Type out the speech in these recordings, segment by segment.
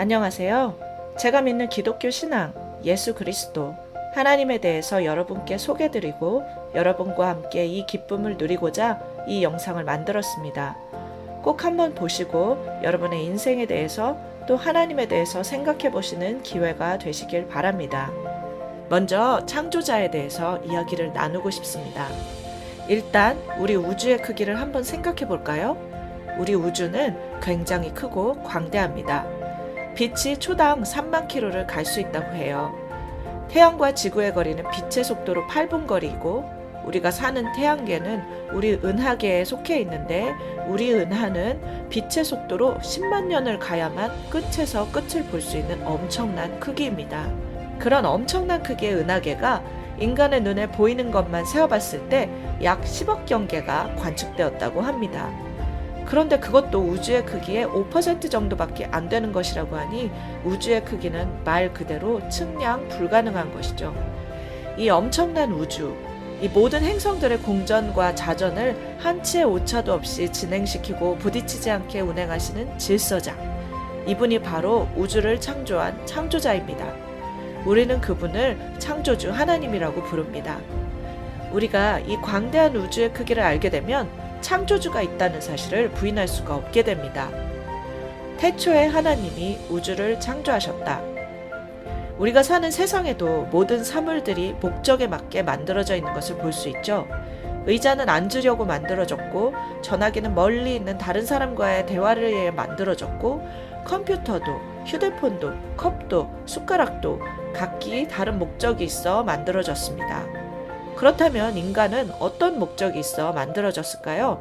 안녕하세요. 제가 믿는 기독교 신앙, 예수 그리스도, 하나님에 대해서 여러분께 소개드리고 여러분과 함께 이 기쁨을 누리고자 이 영상을 만들었습니다. 꼭 한번 보시고 여러분의 인생에 대해서 또 하나님에 대해서 생각해 보시는 기회가 되시길 바랍니다. 먼저 창조자에 대해서 이야기를 나누고 싶습니다. 일단 우리 우주의 크기를 한번 생각해 볼까요? 우리 우주는 굉장히 크고 광대합니다. 빛이 초당 3만 킬로를 갈 수 있다고 해요. 태양과 지구의 거리는 빛의 속도로 8분 거리이고 우리가 사는 태양계는 우리 은하계에 속해 있는데 우리 은하는 빛의 속도로 10만 년을 가야만 끝에서 끝을 볼 수 있는 엄청난 크기입니다. 그런 엄청난 크기의 은하계가 인간의 눈에 보이는 것만 세어봤을 때 약 10억 경계가 관측되었다고 합니다. 그런데 그것도 우주의 크기의 5% 정도밖에 안 되는 것이라고 하니 우주의 크기는 말 그대로 측량 불가능한 것이죠. 이 엄청난 우주, 이 모든 행성들의 공전과 자전을 한치의 오차도 없이 진행시키고 부딪히지 않게 운행하시는 질서자. 이분이 바로 우주를 창조한 창조자입니다. 우리는 그분을 창조주 하나님이라고 부릅니다. 우리가 이 광대한 우주의 크기를 알게 되면 창조주가 있다는 사실을 부인할 수가 없게 됩니다. 태초에 하나님이 우주를 창조하셨다. 우리가 사는 세상에도 모든 사물들이 목적에 맞게 만들어져 있는 것을 볼 수 있죠. 의자는 앉으려고 만들어졌고, 전화기는 멀리 있는 다른 사람과의 대화를 위해 만들어졌고, 컴퓨터도, 휴대폰도, 컵도, 숟가락도 각기 다른 목적이 있어 만들어졌습니다. 그렇다면 인간은 어떤 목적이 있어 만들어졌을까요?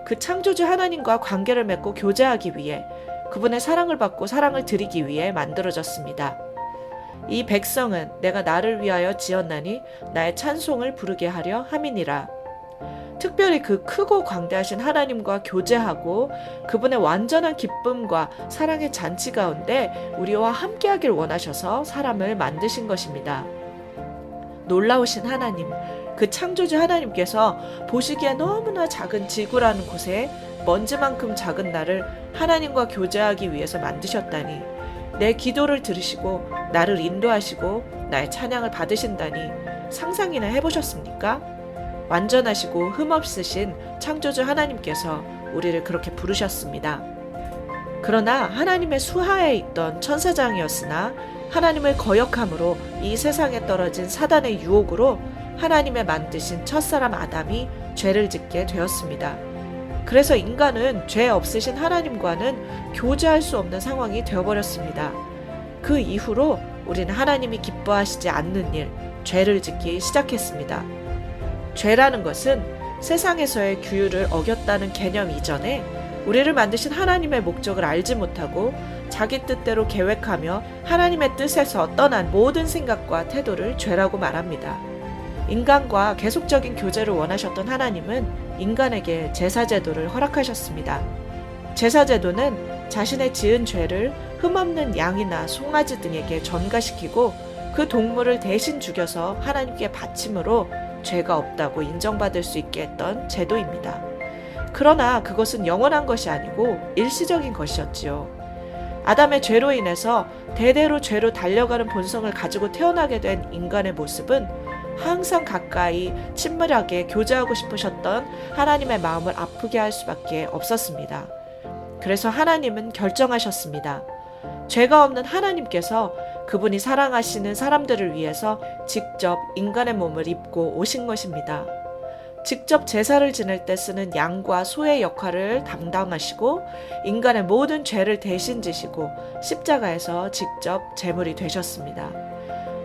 그 창조주 하나님과 관계를 맺고 교제하기 위해, 그분의 사랑을 받고 사랑을 드리기 위해 만들어졌습니다. 이 백성은 내가 나를 위하여 지었나니 나의 찬송을 부르게 하려 함이니라. 특별히 그 크고 광대하신 하나님과 교제하고 그분의 완전한 기쁨과 사랑의 잔치 가운데 우리와 함께하길 원하셔서 사람을 만드신 것입니다. 놀라우신 하나님, 그 창조주 하나님께서 보시기에 너무나 작은 지구라는 곳에 먼지만큼 작은 나를 하나님과 교제하기 위해서 만드셨다니, 내 기도를 들으시고 나를 인도하시고 나의 찬양을 받으신다니 상상이나 해보셨습니까? 완전하시고 흠없으신 창조주 하나님께서 우리를 그렇게 부르셨습니다. 그러나 하나님의 수하에 있던 천사장이었으나 하나님을 거역함으로 이 세상에 떨어진 사단의 유혹으로 하나님의 만드신 첫사람 아담이 죄를 짓게 되었습니다. 그래서 인간은 죄 없으신 하나님과는 교제할 수 없는 상황이 되어버렸습니다. 그 이후로 우리는 하나님이 기뻐하시지 않는 일, 죄를 짓기 시작했습니다. 죄라는 것은 세상에서의 규율을 어겼다는 개념 이전에 우리를 만드신 하나님의 목적을 알지 못하고 자기 뜻대로 계획하며 하나님의 뜻에서 떠난 모든 생각과 태도를 죄라고 말합니다. 인간과 계속적인 교제를 원하셨던 하나님은 인간에게 제사제도를 허락하셨습니다. 제사제도는 자신의 지은 죄를 흠없는 양이나 송아지 등에게 전가시키고 그 동물을 대신 죽여서 하나님께 바침으로 죄가 없다고 인정받을 수 있게 했던 제도입니다. 그러나 그것은 영원한 것이 아니고 일시적인 것이었지요. 아담의 죄로 인해서 대대로 죄로 달려가는 본성을 가지고 태어나게 된 인간의 모습은 항상 가까이 친밀하게 교제하고 싶으셨던 하나님의 마음을 아프게 할 수밖에 없었습니다. 그래서 하나님은 결정하셨습니다. 죄가 없는 하나님께서 그분이 사랑하시는 사람들을 위해서 직접 인간의 몸을 입고 오신 것입니다. 직접 제사를 지낼 때 쓰는 양과 소의 역할을 담당하시고 인간의 모든 죄를 대신 지시고 십자가에서 직접 제물이 되셨습니다.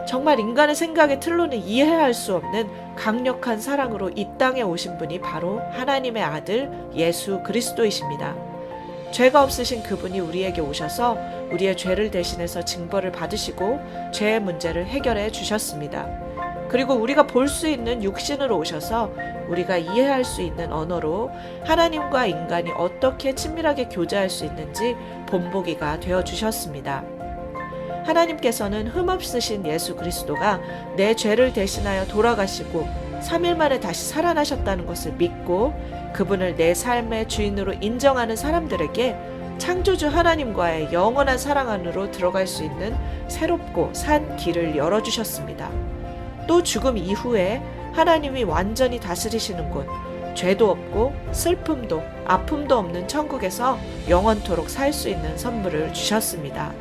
정말 인간의 생각의 틀로는 이해할 수 없는 강력한 사랑으로 이 땅에 오신 분이 바로 하나님의 아들 예수 그리스도이십니다. 죄가 없으신 그분이 우리에게 오셔서 우리의 죄를 대신해서 징벌을 받으시고 죄의 문제를 해결해 주셨습니다. 그리고 우리가 볼 수 있는 육신으로 오셔서 우리가 이해할 수 있는 언어로 하나님과 인간이 어떻게 친밀하게 교제할 수 있는지 본보기가 되어 주셨습니다. 하나님께서는 흠없으신 예수 그리스도가 내 죄를 대신하여 돌아가시고 3일 만에 다시 살아나셨다는 것을 믿고 그분을 내 삶의 주인으로 인정하는 사람들에게 창조주 하나님과의 영원한 사랑 안으로 들어갈 수 있는 새롭고 산 길을 열어주셨습니다. 또 죽음 이후에 하나님이 완전히 다스리시는 곳, 죄도 없고 슬픔도 아픔도 없는 천국에서 영원토록 살 수 있는 선물을 주셨습니다.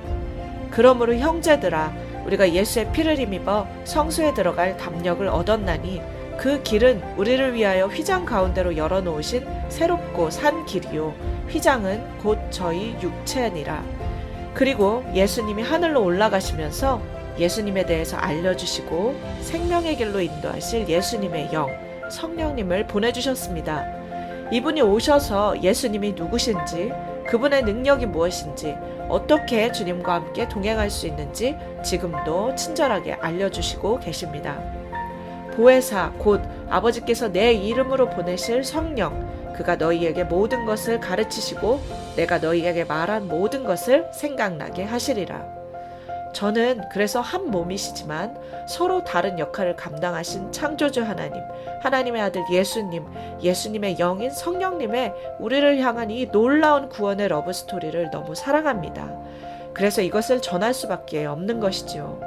그러므로 형제들아, 우리가 예수의 피를 힘입어 성소에 들어갈 담력을 얻었나니 그 길은 우리를 위하여 휘장 가운데로 열어놓으신 새롭고 산 길이요, 휘장은 곧 저희 육체니라. 그리고 예수님이 하늘로 올라가시면서 예수님에 대해서 알려주시고 생명의 길로 인도하실 예수님의 영, 성령님을 보내주셨습니다. 이분이 오셔서 예수님이 누구신지, 그분의 능력이 무엇인지, 어떻게 주님과 함께 동행할 수 있는지 지금도 친절하게 알려주시고 계십니다. 보혜사, 곧 아버지께서 내 이름으로 보내실 성령, 그가 너희에게 모든 것을 가르치시고 내가 너희에게 말한 모든 것을 생각나게 하시리라. 저는 그래서 한 몸이시지만 서로 다른 역할을 감당하신 창조주 하나님, 하나님의 아들 예수님, 예수님의 영인 성령님의 우리를 향한 이 놀라운 구원의 러브스토리를 너무 사랑합니다. 그래서 이것을 전할 수밖에 없는 것이지요.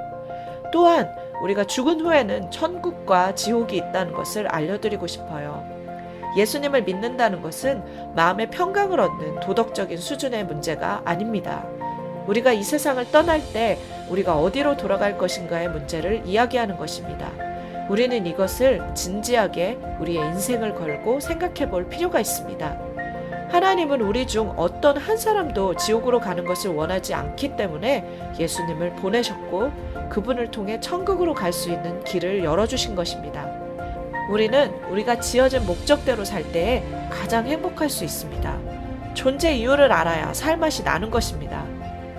또한 우리가 죽은 후에는 천국과 지옥이 있다는 것을 알려드리고 싶어요. 예수님을 믿는다는 것은 마음의 평강을 얻는 도덕적인 수준의 문제가 아닙니다. 우리가 이 세상을 떠날 때 우리가 어디로 돌아갈 것인가의 문제를 이야기하는 것입니다. 우리는 이것을 진지하게 우리의 인생을 걸고 생각해 볼 필요가 있습니다. 하나님은 우리 중 어떤 한 사람도 지옥으로 가는 것을 원하지 않기 때문에 예수님을 보내셨고 그분을 통해 천국으로 갈 수 있는 길을 열어주신 것입니다. 우리는 우리가 지어진 목적대로 살 때에 가장 행복할 수 있습니다. 존재 이유를 알아야 살맛이 나는 것입니다.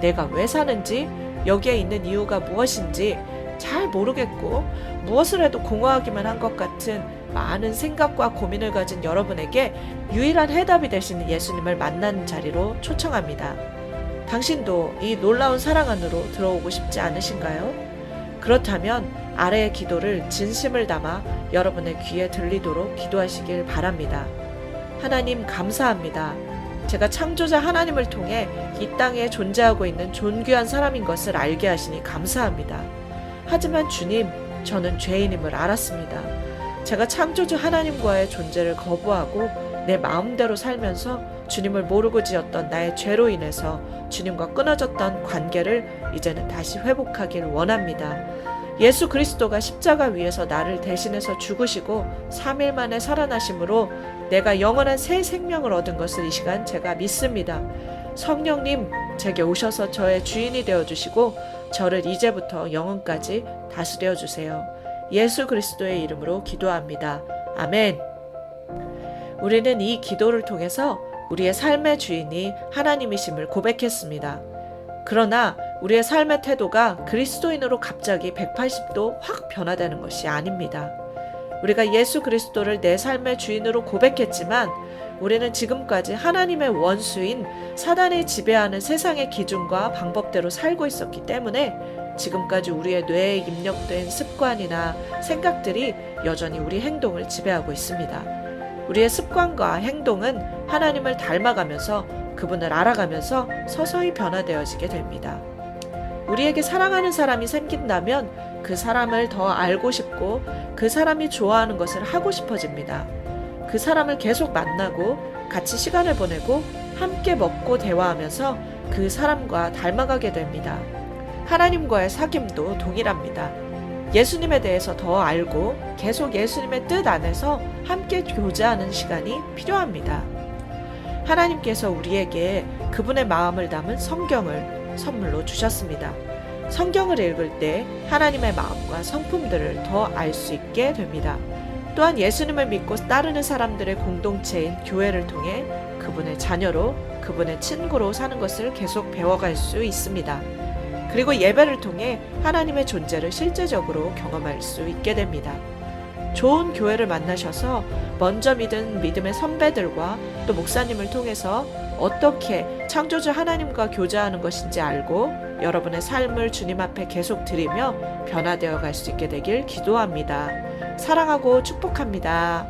내가 왜 사는지, 여기에 있는 이유가 무엇인지 잘 모르겠고 무엇을 해도 공허하기만 한 것 같은 많은 생각과 고민을 가진 여러분에게 유일한 해답이 되시는 예수님을 만나는 자리로 초청합니다. 당신도 이 놀라운 사랑 안으로 들어오고 싶지 않으신가요? 그렇다면 아래의 기도를 진심을 담아 여러분의 귀에 들리도록 기도하시길 바랍니다. 하나님, 감사합니다. 제가 창조자 하나님을 통해 이 땅에 존재하고 있는 존귀한 사람인 것을 알게 하시니 감사합니다. 하지만 주님, 저는 죄인임을 알았습니다. 제가 창조주 하나님과의 존재를 거부하고 내 마음대로 살면서 주님을 모르고 지었던 나의 죄로 인해서 주님과 끊어졌던 관계를 이제는 다시 회복하길 원합니다. 예수 그리스도가 십자가 위에서 나를 대신해서 죽으시고 3일 만에 살아나심으로 내가 영원한 새 생명을 얻은 것을 이 시간 제가 믿습니다. 성령님, 제게 오셔서 저의 주인이 되어주시고 저를 이제부터 영원까지 다스려 주세요. 예수 그리스도의 이름으로 기도합니다. 아멘. 우리는 이 기도를 통해서 우리의 삶의 주인이 하나님이심을 고백했습니다. 그러나 우리의 삶의 태도가 그리스도인으로 갑자기 180도 확 변화되는 것이 아닙니다. 우리가 예수 그리스도를 내 삶의 주인으로 고백했지만 우리는 지금까지 하나님의 원수인 사단이 지배하는 세상의 기준과 방법대로 살고 있었기 때문에 지금까지 우리의 뇌에 입력된 습관이나 생각들이 여전히 우리 행동을 지배하고 있습니다. 우리의 습관과 행동은 하나님을 닮아가면서 그분을 알아가면서 서서히 변화되어지게 됩니다. 우리에게 사랑하는 사람이 생긴다면 그 사람을 더 알고 싶고 그 사람이 좋아하는 것을 하고 싶어집니다. 그 사람을 계속 만나고 같이 시간을 보내고 함께 먹고 대화하면서 그 사람과 닮아가게 됩니다. 하나님과의 사귐도 동일합니다. 예수님에 대해서 더 알고 계속 예수님의 뜻 안에서 함께 교제하는 시간이 필요합니다. 하나님께서 우리에게 그분의 마음을 담은 성경을 선물로 주셨습니다. 성경을 읽을 때 하나님의 마음과 성품들을 더 알 수 있게 됩니다. 또한 예수님을 믿고 따르는 사람들의 공동체인 교회를 통해 그분의 자녀로, 그분의 친구로 사는 것을 계속 배워갈 수 있습니다. 그리고 예배를 통해 하나님의 존재를 실제적으로 경험할 수 있게 됩니다. 좋은 교회를 만나셔서 먼저 믿은 믿음의 선배들과 또 목사님을 통해서 어떻게 창조주 하나님과 교제하는 것인지 알고 여러분의 삶을 주님 앞에 계속 드리며 변화되어 갈 수 있게 되길 기도합니다. 사랑하고 축복합니다.